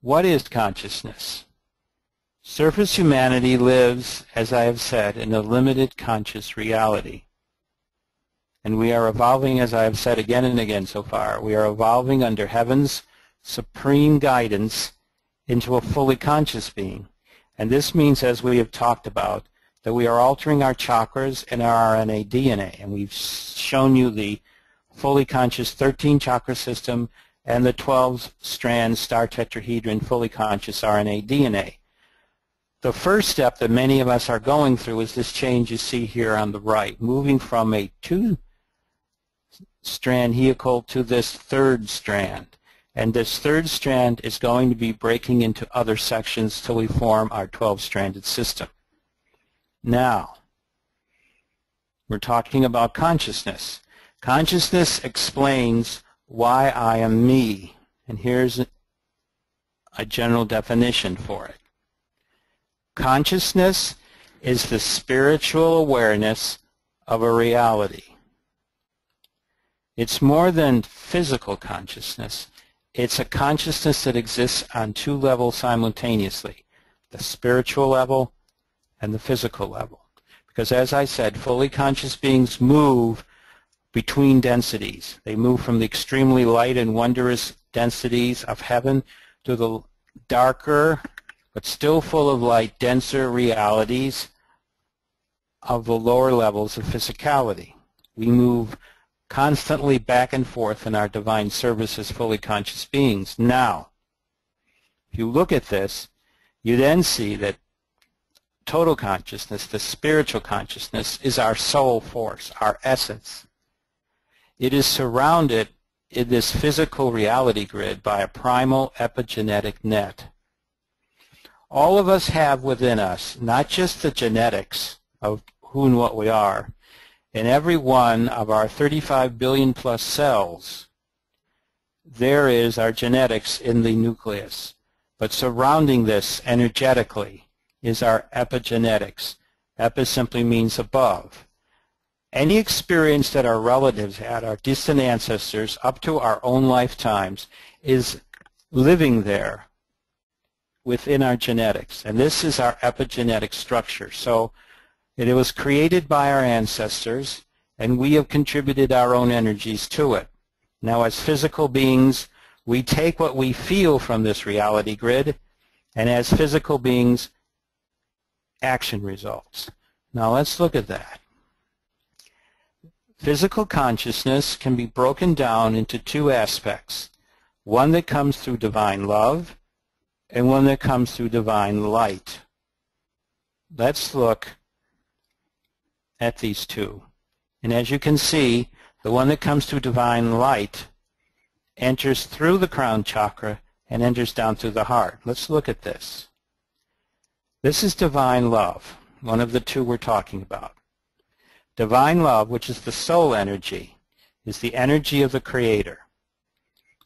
What is consciousness? Surface humanity lives, as I have said, in a limited conscious reality. And we are evolving, as I have said again and again so far, we are evolving under heaven's supreme guidance into a fully conscious being. And this means, as we have talked about, that we are altering our chakras and our RNA DNA. And we've shown you the fully conscious 13 chakra system and the 12-strand star tetrahedron fully conscious RNA DNA. The first step that many of us are going through is this change you see here on the right, moving from a 2-strand helical to this 3rd strand. And this 3rd strand is going to be breaking into other sections till we form our 12-stranded system. Now, we're talking about consciousness. Consciousness explains why I am me. And here's a general definition for it. Consciousness is the spiritual awareness of a reality. It's more than physical consciousness. It's a consciousness that exists on 2 levels simultaneously, the spiritual level and the physical level. Because as I said, fully conscious beings move between densities. They move from the extremely light and wondrous densities of heaven to the darker, but still full of light, denser realities of the lower levels of physicality. We move constantly back and forth in our divine service as fully conscious beings. Now, if you look at this, you then see that total consciousness, the spiritual consciousness, is our soul force, our essence. It is surrounded in this physical reality grid by a primal epigenetic net. All of us have within us not just the genetics of who and what we are. In every one of our 35 billion plus cells, there is our genetics in the nucleus. But surrounding this energetically is our epigenetics. Epi simply means above. Any experience that our relatives had, our distant ancestors, up to our own lifetimes, is living there within our genetics. And this is our epigenetic structure. So it was created by our ancestors, and we have contributed our own energies to it. Now, as physical beings, we take what we feel from this reality grid, and as physical beings, action results. Now, let's look at that. Physical consciousness can be broken down into 2 aspects, one that comes through divine love and one that comes through divine light. Let's look at these 2. And as you can see, the one that comes through divine light enters through the crown chakra and enters down through the heart. Let's look at this. This is divine love, one of the 2 we're talking about. Divine love, which is the soul energy, is the energy of the Creator.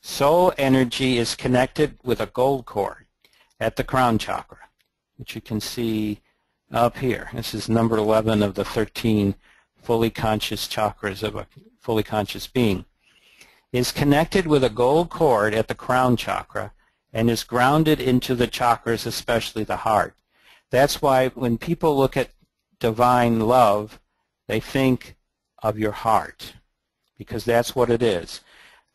Soul energy is connected with a gold cord at the crown chakra, which you can see up here. This is number 11 of the 13 fully conscious chakras of a fully conscious being. Is connected with a gold cord at the crown chakra and is grounded into the chakras, especially the heart. That's why when people look at divine love, they think of your heart, because that's what it is.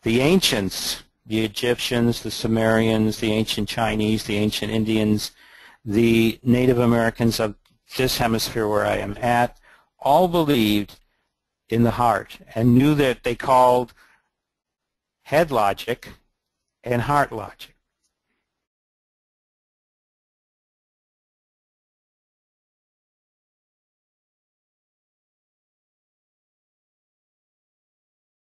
The ancients, the Egyptians, the Sumerians, the ancient Chinese, the ancient Indians, the Native Americans of this hemisphere where I am at, all believed in the heart and knew that they called head logic and heart logic.